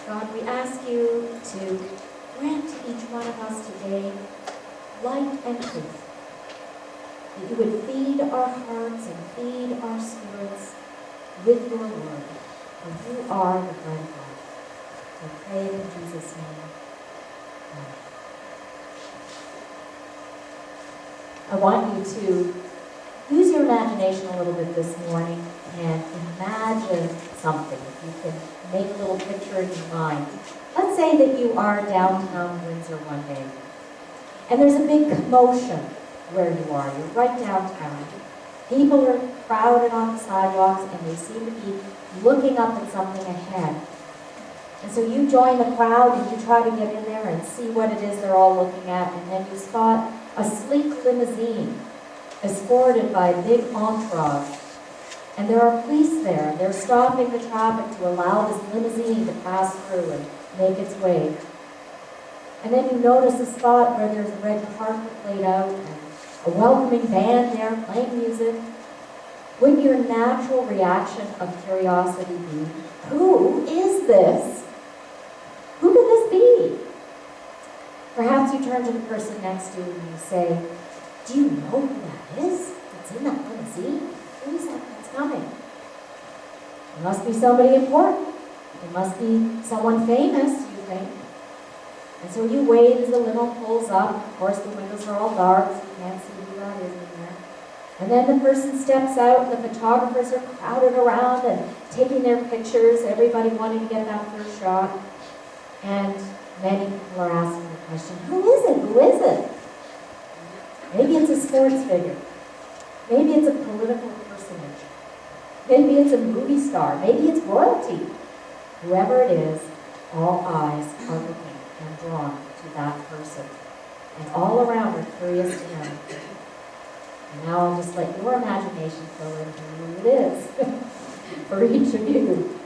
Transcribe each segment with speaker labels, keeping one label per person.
Speaker 1: God, we ask you to grant to each one of us today light and truth. That you would feed our hearts and feed our spirits with your word. For you are the bread of life. We pray in Jesus' name. Amen. I want you to use your imagination a little bit this morning and imagine something. If you can make a little picture in your mind. Let's say that you are downtown Windsor one day, and there's a big commotion where you are. You're right downtown. People are crowded on the sidewalks, and they seem to be looking up at something ahead. And so you join the crowd, and you try to get in there and see what it is they're all looking at, and then you spot a sleek limousine escorted by a big entourage. And there are police there. They're stopping the traffic to allow this limousine to pass through and make its way. And then you notice a spot where there's a red carpet laid out and a welcoming band there playing music. Wouldn't your natural reaction of curiosity be, who is this? Who could this be? Perhaps you turn to the person next to you and you say, do you know who that is that's in that limousine? Who is that that's coming? It must be somebody important. It must be someone famous, you think. And so you wait as the limo pulls up. Of course, the windows are all dark, so you can't see who that is in there. And then the person steps out, and the photographers are crowded around and taking their pictures, everybody wanting to get that first shot. And many people are asking the question, who is it? Who is it? Maybe it's a sports figure. Maybe it's a political personage. Maybe it's a movie star. Maybe it's royalty. Whoever it is, all eyes are looking and drawn to that person. And all around are curious to know. And now I'll just let your imagination fill in who it is for each of you.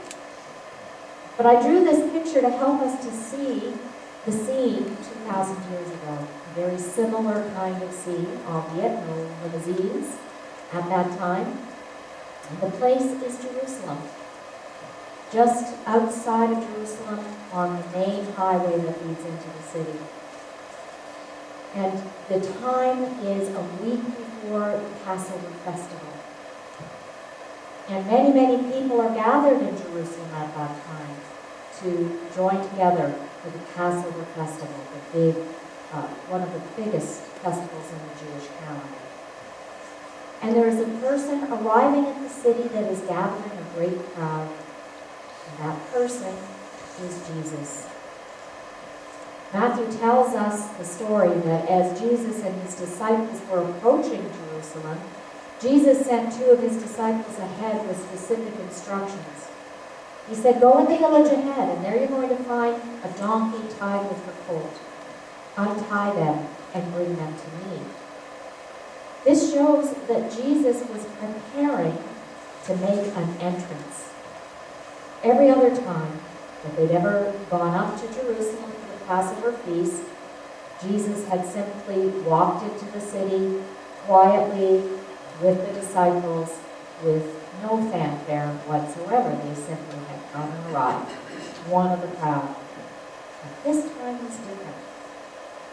Speaker 1: But I drew this picture to help us to see the scene 2,000 years ago. A very similar kind of scene, albeit no limousines at that time. And the place is Jerusalem. Just outside of Jerusalem on the main highway that leads into the city. And the time is a week before the Passover festival. And many, many people are gathered in Jerusalem at that time to join together for the Passover festival, the big, one of the biggest festivals in the Jewish calendar. And there is a person arriving at the city that is gathering a great crowd. And that person is Jesus. Matthew tells us the story that as Jesus and his disciples were approaching Jerusalem, Jesus sent two of his disciples ahead with specific instructions. He said, go in the village ahead, and there you're going to find a donkey tied with her colt. Untie them and bring them to me. This shows that Jesus was preparing to make an entrance. Every other time that they'd ever gone up to Jerusalem for the Passover feast, Jesus had simply walked into the city quietly with the disciples with no fanfare whatsoever. They simply had come and arrived, one of the crowd. But this time was different.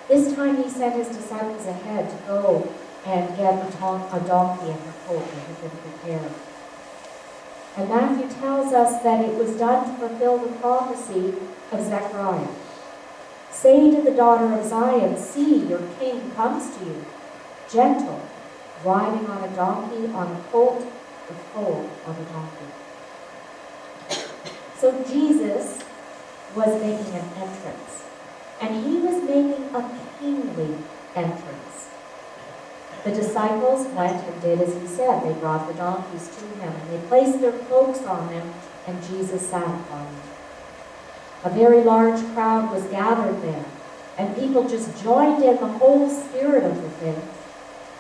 Speaker 1: This time he sent his disciples ahead to go and get a donkey and her colt that had been prepared. And Matthew tells us that it was done to fulfill the prophecy of Zechariah. Say to the daughter of Zion, see, your king comes to you, gentle, riding on a donkey, on a colt, the foal of a donkey. So Jesus was making an entrance. And he was making a kingly entrance. The disciples went and did as he said. They brought the donkeys to him, and they placed their cloaks on them, and Jesus sat upon them. A very large crowd was gathered there, and people just joined in the whole spirit of the thing,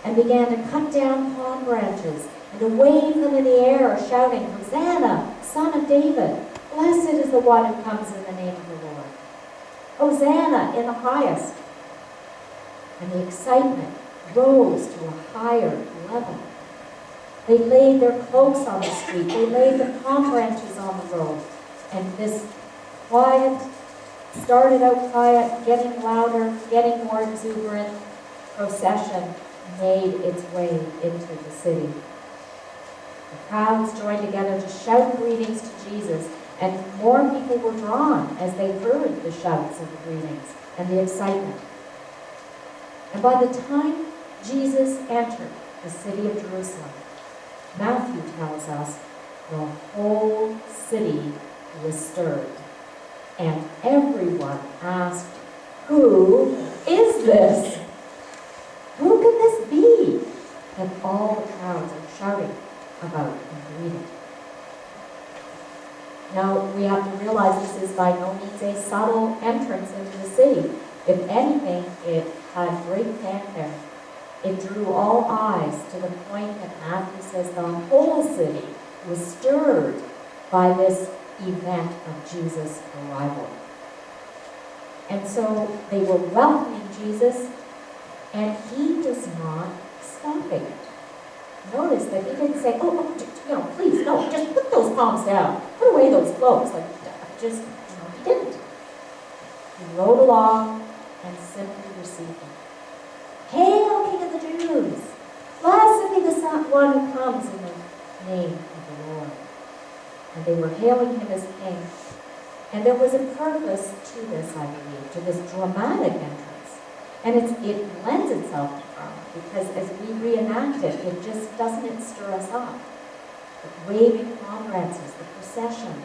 Speaker 1: and began to cut down palm branches, and to wave them in the air, shouting, Hosanna, Son of David! Blessed is the one who comes in the name of the Lord. Hosanna in the highest. And the excitement rose to a higher level. They laid their cloaks on the street. They laid the palm branches on the road. And this quiet, started out quiet, getting louder, getting more exuberant, procession made its way into the city. The crowds joined together to shout greetings to Jesus, and more people were drawn as they heard the shouts of the greetings and the excitement. And by the time Jesus entered the city of Jerusalem, Matthew tells us the whole city was stirred, and everyone asked, "Who is this? Who can this be?" that all the crowds are shouting about and greeting. Now, we have to realize this is by no means a subtle entrance into the city. If anything, it had great fanfare. It drew all eyes to the point that Matthew says the whole city was stirred by this event of Jesus' arrival. And so they were welcoming Jesus, and he was not stopping it. Notice that he didn't say, please, no, just put those palms down. Put away those cloaks. He didn't. He rode along and simply received them. "Hail, King of the Jews! Blessed be the one who comes in the name of the Lord." And they were hailing him as king. And there was a purpose to this, I believe, to this dramatic entrance. And it lends itself to drama, because as we reenact it, it just doesn't stir us up. The waving comrades, the procession.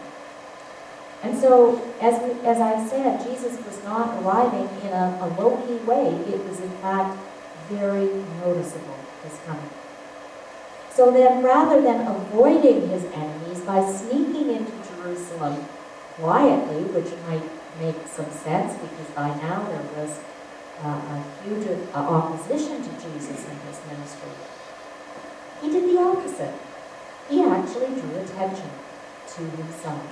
Speaker 1: And so, as I've said, Jesus was not arriving in a low-key way. It was, in fact, very noticeable, his coming. So then, rather than avoiding his enemies by sneaking into Jerusalem quietly, which might make some sense, because by now there was a huge opposition to Jesus in his ministry, he did the opposite. He actually drew attention to himself.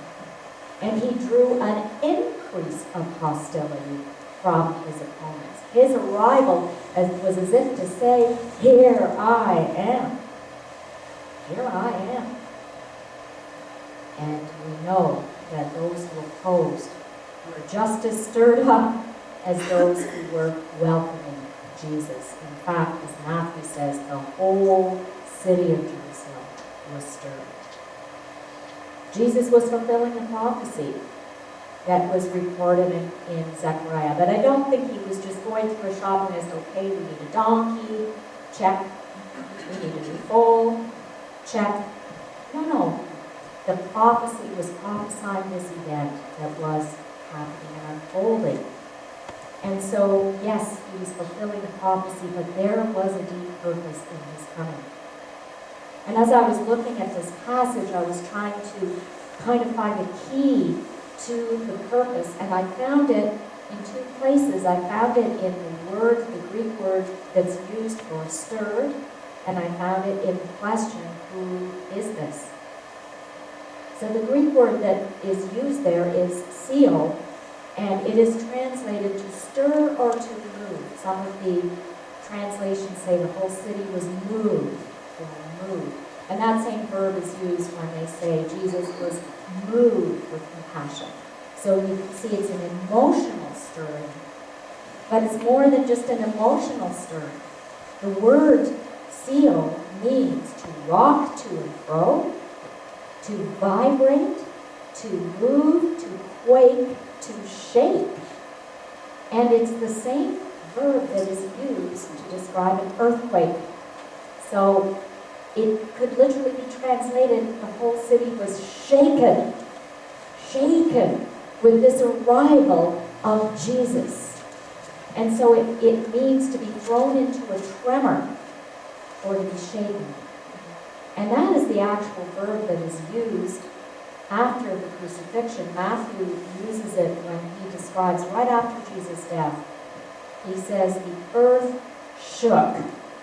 Speaker 1: And he drew an increase of hostility from his opponents. His arrival was as if to say, "Here I am. Here I am." And we know that those who opposed were just as stirred up as those who were welcoming Jesus. In fact, as Matthew says, the whole city of Jerusalem was stirred. Jesus was fulfilling the prophecy that was reported in Zechariah. But I don't think he was just going through a shopping list. Okay, we need a donkey, check. We need a new foal, check. No. The prophecy was prophesying this event that was happening and unfolding. And so, yes, he was fulfilling the prophecy, but there was a deep purpose in his coming. And as I was looking at this passage, I was trying to kind of find a key to the purpose, and I found it in two places. I found it in the Greek word that's used for stirred, and I found it in the question, "Who is this?" So the Greek word that is used there is seal, and it is translated to stir or to move. Some of the translations say the whole city was moved. And that same verb is used when they say Jesus was moved with compassion. So you can see it's an emotional stirring. But it's more than just an emotional stirring. The word seal means to rock to and fro, to vibrate, to move, to quake, to shake. And it's the same verb that is used to describe an earthquake. So it could literally be translated, the whole city was shaken with this arrival of Jesus. And so it means to be thrown into a tremor or to be shaken. And that is the actual verb that is used after the crucifixion. Matthew uses it when he describes right after Jesus' death. He says, "The earth shook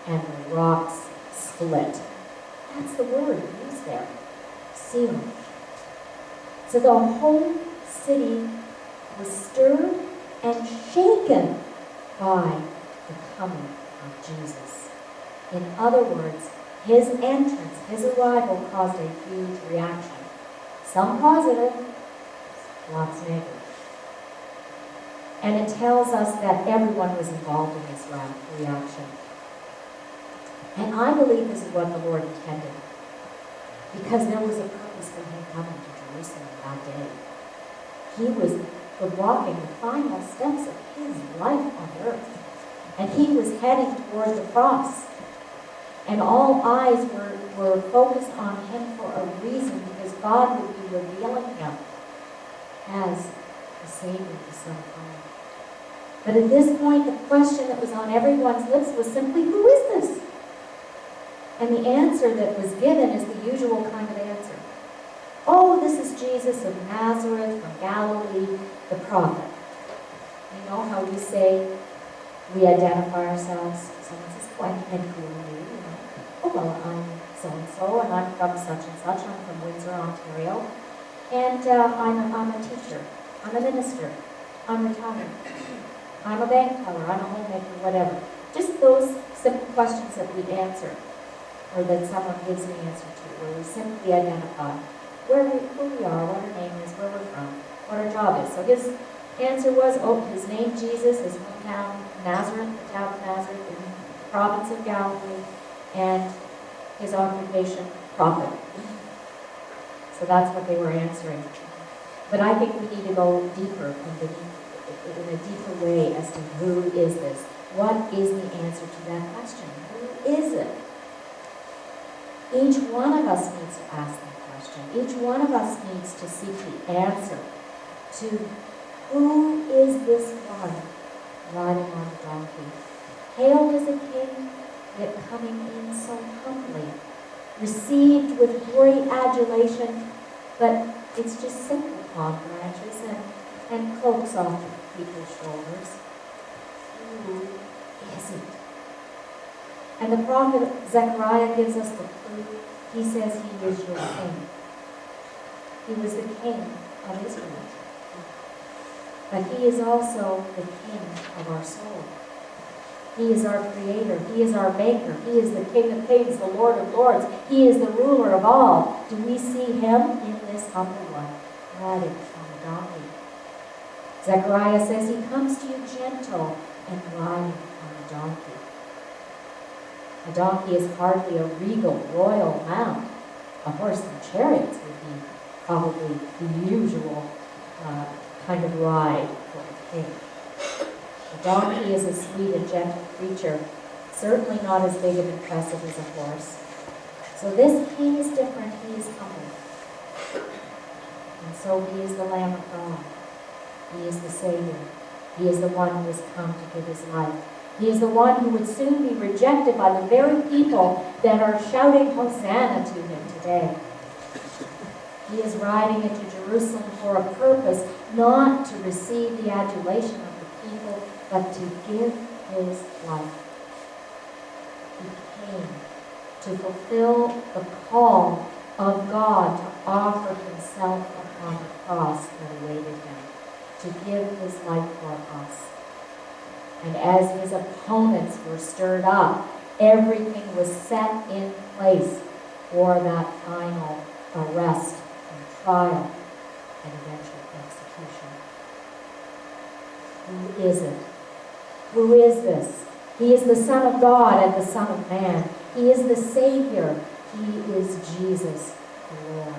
Speaker 1: and the rocks split." That's the word used there, seal. So the whole city was stirred and shaken by the coming of Jesus. In other words, his entrance, his arrival caused a huge reaction. Some positive, lots negative. And it tells us that everyone was involved in this reaction. And I believe this is what the Lord intended, because there was a purpose for him coming to Jerusalem that day. He was walking the final steps of his life on earth. And he was heading toward the cross. And all eyes were focused on him for a reason, because God would be revealing him as the Savior, the Son of God. But at this point, the question that was on everyone's lips was simply, who is this? And the answer that was given is the usual kind of answer. Oh, this is Jesus of Nazareth from Galilee, the prophet. You know how we say we identify ourselves? Someone says, oh, and who are you? Oh, well, I'm so-and-so, and I'm from such and such. I'm from Windsor, Ontario. And I'm a teacher. I'm a minister. I'm retired. I'm a bank teller. I'm a homemaker, whatever. Just those simple questions that we answer, or that someone gives an answer to, where we simply identify who we are, what our name is, where we're from, what our job is. So his answer was, oh, his name Jesus, his hometown Nazareth, the town of Nazareth in the province of Galilee, and his occupation, prophet. So that's what they were answering. But I think we need to go deeper in a deeper way as to who is this? What is the answer to that question? Who is it? Each one of us needs to ask that question. Each one of us needs to seek the answer to who is this one riding on a donkey, hailed as a king, yet coming in so humbly, received with great adulation, but it's just simple palm branches and cloaks off people's shoulders. Who is it? And the prophet Zechariah gives us the clue. He says he is your king. He was the king of Israel. But he is also the king of our soul. He is our creator. He is our maker. He is the King of kings, the Lord of lords. He is the ruler of all. Do we see him in this humble one, riding on a donkey? Zechariah says he comes to you gentle and riding on a donkey. A donkey is hardly a regal, royal mount. A horse and chariots would be probably the usual kind of ride for a king. A donkey is a sweet and gentle creature, certainly not as big and impressive as a horse. So this king is different. He is humble. And so he is the Lamb of God. He is the Savior. He is the one who has come to give his life. He is the one who would soon be rejected by the very people that are shouting Hosanna to him today. He is riding into Jerusalem for a purpose, not to receive the adulation of the people, but to give his life. He came to fulfill the call of God to offer himself upon the cross that awaited him, to give his life for us. And as his opponents were stirred up, everything was set in place for that final arrest and trial and eventual execution. Who is it? Who is this? He is the Son of God and the Son of Man. He is the Savior. He is Jesus, the Lord.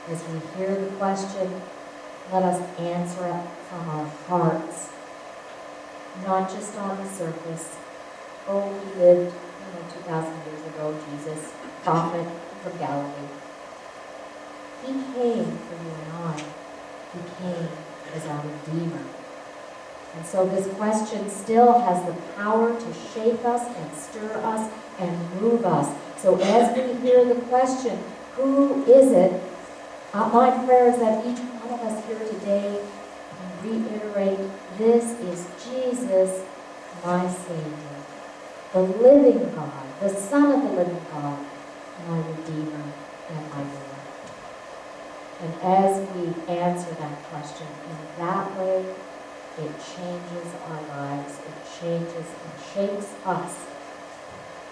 Speaker 1: As we hear the question, let us answer it from our hearts, not just on the surface. Oh, he lived, 2,000 years ago, Jesus, prophet from Galilee. He came for you and I. He came as our Redeemer. And so this question still has the power to shake us and stir us and move us. So as we hear the question, who is it? My prayer is that each one of us here today can reiterate, this is Jesus, my Savior, the living God, the Son of the living God, my Redeemer and my Lord. And as we answer that question in that way, it changes our lives. It changes and shapes us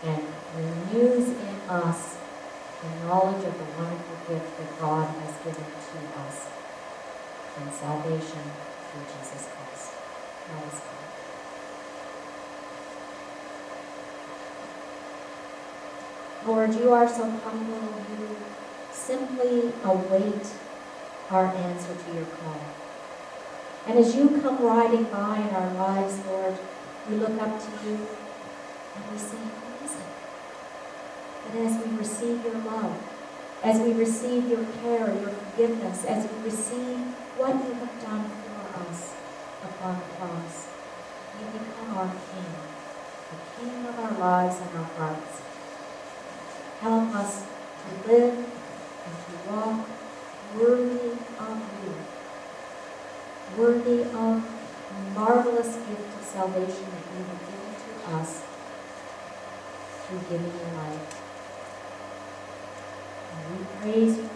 Speaker 1: and renews in us the knowledge of the wonderful gift that God has given to us in salvation through Jesus Christ. Let us pray. Lord, you are so humble. You simply await our answer to your call. And as you come riding by in our lives, Lord, we look up to you and we say, who is it? And as we receive your love, as we receive your care, your forgiveness, as we receive what you have done for us upon the cross, you become our King, the King of our lives and our hearts. Help us to live and to walk worthy of you, worthy of the marvelous gift of salvation that you have given to us through giving your life. And we praise you